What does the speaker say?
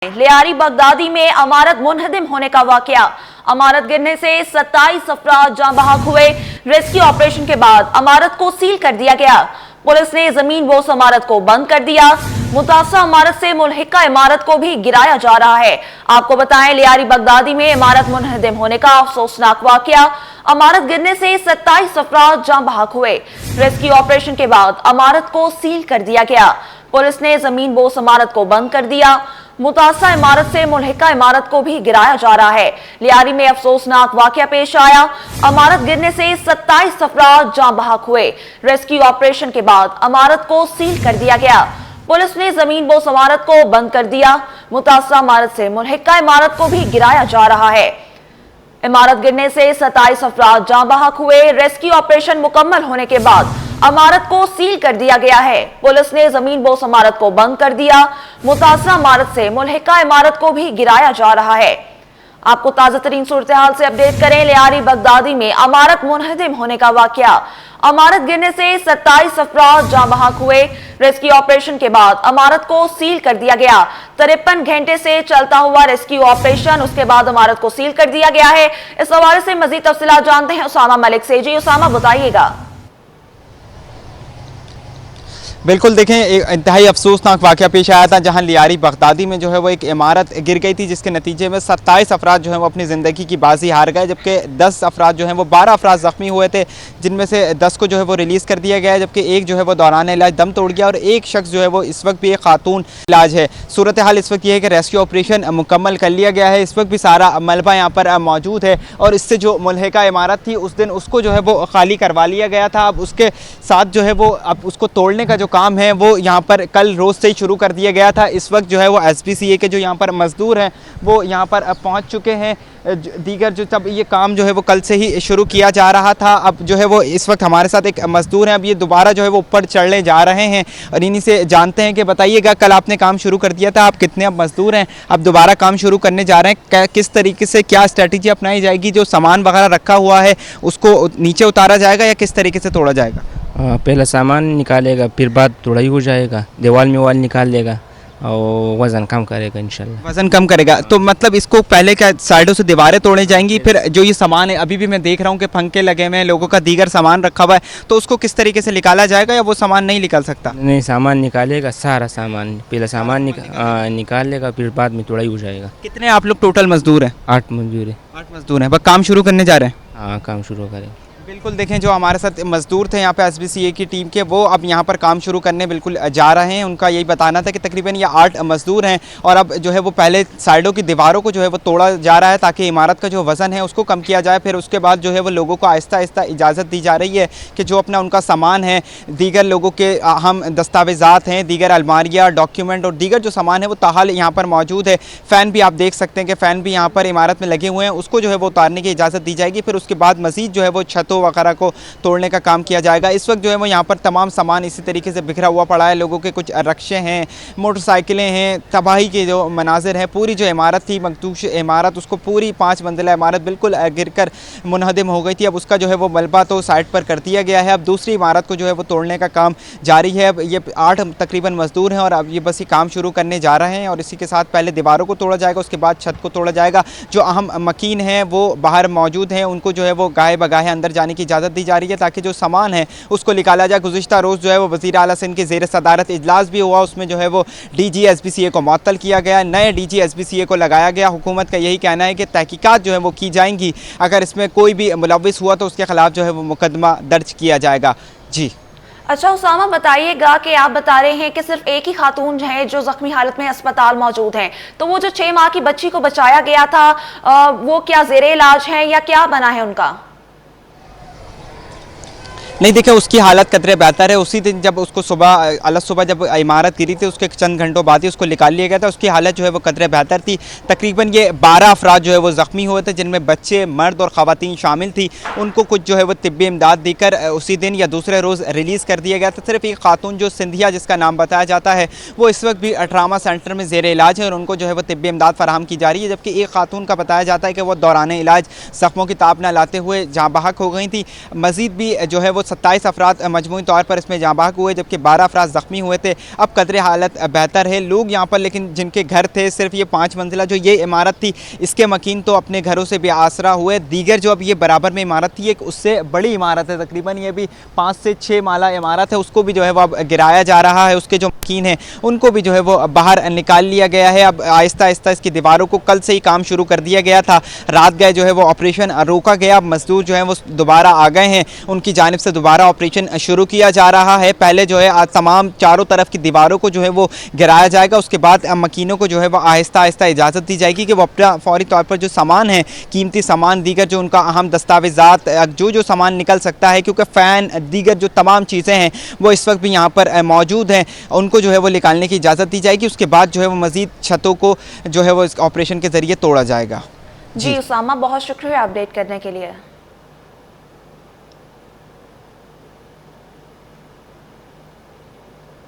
Lyari Baghdadi में अमारत मुनहदिम होने का वाकया। अमारत गिरने से 27 अफराद जाँ बहक हुए। रेस्क्यू ऑपरेशन के बाद अमारत को सील कर दिया गया। पुलिस ने जमीन बोस अमारत को बंद कर दिया। मुतासरा इमारत से मुल्हिका इमारत को भी गिराया जा रहा है। आपको बताएं, लियारी बगदादी में इमारत मुनहदिम होने का अफसोसनाक वाकया। अमारत गिरने से 27 अफराद जाँ बहक हुए। रेस्क्यू ऑपरेशन के बाद अमारत को सील कर दिया गया। पुलिस ने जमीन बोस इमारत को बंद कर दिया। मुतासरा इमारत से मुल्हिका इमारत को भी गिराया जा रहा है। लियारी में अफसोसनाक वाकया पेश आया। इमारत गिरने से 27 अफराद जाँ बहक हुए। रेस्क्यू ऑपरेशन के बाद इमारत को सील कर दिया गया। पुलिस ने जमीन बोस इमारत को बंद कर दिया। मुतासरा इमारत से मुल्हिका इमारत को भी गिराया जा रहा है। इमारत गिरने से 27 अफराद जाँ बहक हुए। रेस्क्यू ऑपरेशन मुकम्मल होने के बाद इमारत को सील कर दिया गया है। पुलिस ने जमीन बोस इमारत को बंद कर दिया। मुतासरा इमारत से मुल्हिका इमारत को भी गिराया जा रहा है। आपको ताजा तरीन सूरत हाल से अपडेट करें। लियारी बगदादी में अमारत मुनहदिम होने का वाकया। अमारत गिरने से 27 अफराद जाँ बहक हुए। रेस्क्यू ऑपरेशन के बाद इमारत को सील कर दिया गया। 53 घंटे से चलता हुआ रेस्क्यू ऑपरेशन, उसके बाद इमारत को सील कर दिया गया है। इस हवाले से मजीद तफसीलात जानते हैं उसामा मलिक से। जी उसामा, बताइएगा। बिल्कुल, देखें, एक इंतहाई अफसोसनाक वाक़या पेश आया था जहां लियारी बगदादी में जो है वो एक इमारत गिर गई थी, जिसके नतीजे में 27 अफराद जो हैं वो अपनी ज़िंदगी की बाजी हार गए, जबकि 10 अफराद जो हैं वो 12 अफराद ज़ख्मी हुए थे, जिनमें से 10 को जो है वो रिलीज़ कर दिया गया है, जबकि एक जो है वो दौरान इलाज दम तोड़ गया और एक शख्स जो है वो इस वक्त भी एक खातून इलाज है। सूरत हाल इस वक्त ये है कि रेस्क्यू ऑपरेशन मुकम्मल कर लिया गया है। इस वक्त भी सारा मलबा यहाँ पर मौजूद है और इससे जो मुल्हिका इमारत थी उस दिन उसको जो है वो खाली करवा लिया गया था। अब उसके साथ जो है वो अब उसको तोड़ने का जो काम है वो यहाँ पर कल रोज़ से ही शुरू कर दिया गया था। इस वक्त जो है वो SPCA के जो यहाँ पर मज़दूर हैं वो यहाँ पर पहुँच चुके हैं। दीगर जो तब ये काम जो है वो कल से ही शुरू किया जा रहा था। अब जो है वो इस वक्त हमारे साथ एक मज़दूर हैं। अब ये दोबारा जो है वो ऊपर चढ़ने जा रहे हैं और इन्हीं से जानते हैं कि बताइएगा, कल आपने काम शुरू कर दिया था, आप कितने अब मज़दूर हैं, अब दोबारा काम शुरू करने जा रहे हैं, किस तरीके से क्या स्ट्रेटजी अपनाई जाएगी? जो सामान वगैरह रखा हुआ है उसको नीचे उतारा जाएगा या किस तरीके से तोड़ा जाएगा? पहला सामान निकालेगा, फिर बाद तोड़ाई हो जाएगा, दीवार में वाल निकाल लेगा और वज़न कम करेगा इंशाल्लाह। वज़न कम करेगा तो मतलब इसको पहले क्या साइडों से दीवारें तोड़नी जाएंगी, फिर जो ये सामान है अभी भी मैं देख रहा हूँ कि पंखे लगे हुए हैं, लोगों का दीगर सामान रखा हुआ है, तो उसको किस तरीके से निकाला जाएगा या वो सामान नहीं निकल सकता? नहीं, सामान निकालेगा, सारा सामान पहला सामान निकाल लेगा, फिर बाद में तोड़ाई हो जाएगा। कितने आप लोग टोटल मज़दूर हैं? 8 मजदूर है। 8 मज़दूर हैं, बस काम शुरू करने जा रहे हैं? हाँ, काम शुरू करें। बिल्कुल, देखें, जो हमारे साथ मज़दूर थे यहाँ पे SPCA की टीम के, वो अब यहाँ पर काम शुरू करने बिल्कुल जा रहे हैं। उनका यही बताना था कि तकरीबन ये 8 मज़दूर हैं और अब जो है वो पहले साइडों की दीवारों को जो है वो तोड़ा जा रहा है ताकि इमारत का जो वज़न है उसको कम किया जाए। फिर उसके बाद जो है वो लोगों को आहिस्ता आहिस्ता इजाज़त दी जा रही है कि जो अपना उनका सामान है, दीगर लोगों के अहम दस्तावेज़ात हैं, दीगर अलमारियाँ, डॉक्यूमेंट और दीगर जो सामान है वो ताहाल यहाँ पर मौजूद है। फ़ैन भी आप देख सकते हैं कि फ़ैन भी यहाँ पर इमारत में लगे हुए हैं, उसको जो है वो उतारने की इजाज़त दी जाएगी। फिर उसके बाद मज़ीद जो है वो छतों वगैरह को तोड़ने का काम किया जाएगा। इस वक्त जो है वो यहाँ पर तमाम सामान इसी तरीके से बिखरा हुआ पड़ा है। लोगों के कुछ रक्शे हैं, मोटरसाइकिलें हैं, तबाही के जो मनाजिर हैं। पूरी जो इमारत थी, मखदूश इमारत, उसको पूरी 5 मंजिला इमारत बिल्कुल गिरकर मुनहदिम हो गई थी। अब उसका जो है वो मलबा तो साइड पर कर दिया गया है। अब दूसरी इमारत को जो है वो तोड़ने का काम जारी है। अब ये 8 तकरीबन मज़दूर हैं और अब ये बस ये काम शुरू करने जा रहे हैं और इसी के साथ पहले दीवारों को तोड़ा जाएगा, उसके बाद छत को तोड़ा जाएगा। जो अहम मकीन हैं वो बाहर मौजूद हैं, उनको जो है वो गाहे बगाहे अंदर जाने की इजाज़त दी जा रही है ताकि जो सामान है उसको निकाला जाए। गुज़िश्ता रोज़ जो है वो वज़ीर आला सिंध के ज़ेर सदारत इजलास भी हुआ, उसमें जो है वो DG SPCA को मुअत्तल किया गया, नए DG SPCA को लगाया गया। हुकूमत का यही कहना है कि तहकीकात जो है वो की जाएंगी, अगर इसमें कोई भी मुलव्विस हुआ तो उसके ख़िलाफ़ जो है वो मुकदमा दर्ज किया जाएगा। जी अच्छा उसामा, बताइएगा कि आप बता रहे हैं कि सिर्फ एक ही खातून है जो जख्मी हालत में अस्पताल मौजूद हैं, तो वो जो 6 माह की बच्ची को बचाया गया था वो क्या ज़ेरे इलाज है या क्या बना है उनका? नहीं, देखिए, उसकी हालत कतरे बेहतर है। उसी दिन जब उसको सुबह जब इमारत गिरी थी उसके चंद घंटों बाद ही उसको निकाल लिया गया था। उसकी हालत जो है वो कतरे बेहतर थी। तकरीबन ये 12 अफराद जो है वो ज़ख्मी हुए थे, जिनमें बच्चे, मर्द और ख़वातीन शामिल थी। उनको कुछ जो है वो तिब्बी इमदाद देकर उसी दिन या दूसरे रोज़ रिलीज़ कर दिया गया था। सिर्फ एक खातून जो सिंधिया, जिसका नाम बताया जाता है, वो इस वक्त भी ट्रामा सेंटर में ज़ेर इलाज है और उनको जो है वो तिब्बी इमदाद फराहम की जा रही है। जबकि एक खातून का बताया जाता है कि वो दौरान इलाज ज़ख्मों की ताब न लाते हुए जाँ बहक हो गई थी। मज़ीद भी जो है वो 27 अफराद मजमूई तौर पर इसमें जाँ बहक हुए, जबकि 12 अफराद ज़ख्मी हुए थे। अब कदरे हालत बेहतर है लोग यहाँ पर, लेकिन जिनके घर थे सिर्फ ये 5 मंजिला जो ये इमारत थी इसके मकीन तो अपने घरों से बेआसरा हुए। दीगर जो अब ये बराबर में इमारत थी, एक उससे बड़ी इमारत है, तकरीबन ये भी 5 से 6 माला इमारत है, उसको भी जो है वो अब गिराया जा रहा है। उसके जो मकीन हैं उनको भी जो है वो बाहर निकाल लिया गया है। अब आहिस्ता आहिस्ता इसकी दीवारों को कल से ही काम शुरू कर दिया गया था, रात गए जो है वो ऑपरेशन रोका गया। अब मजदूर जो है वो दोबारा आ गए हैं, उनकी जानिब से दोबारा ऑपरेशन शुरू किया जा रहा है। पहले जो है आज तमाम चारों तरफ की दीवारों को जो है वो गिराया जाएगा, उसके बाद मकीनों को जो है वो आहिस्ता आहिस्ता इजाज़त दी जाएगी कि वो अपना फौरी तौर पर जो सामान है, कीमती सामान, दीगर जो उनका अहम दस्तावेज़ात, जो सामान निकल सकता है, क्योंकि फ़ैन दीगर जो तमाम चीज़ें हैं वो इस वक्त भी यहाँ पर मौजूद हैं, उनको जो है वो निकालने की इजाज़त दी जाएगी। उसके बाद जो है वो मज़ीद छतों को जो है वो इस ऑपरेशन के ज़रिए तोड़ा जाएगा। जी उसामा, बहुत शुक्रिया अपडेट करने के लिए।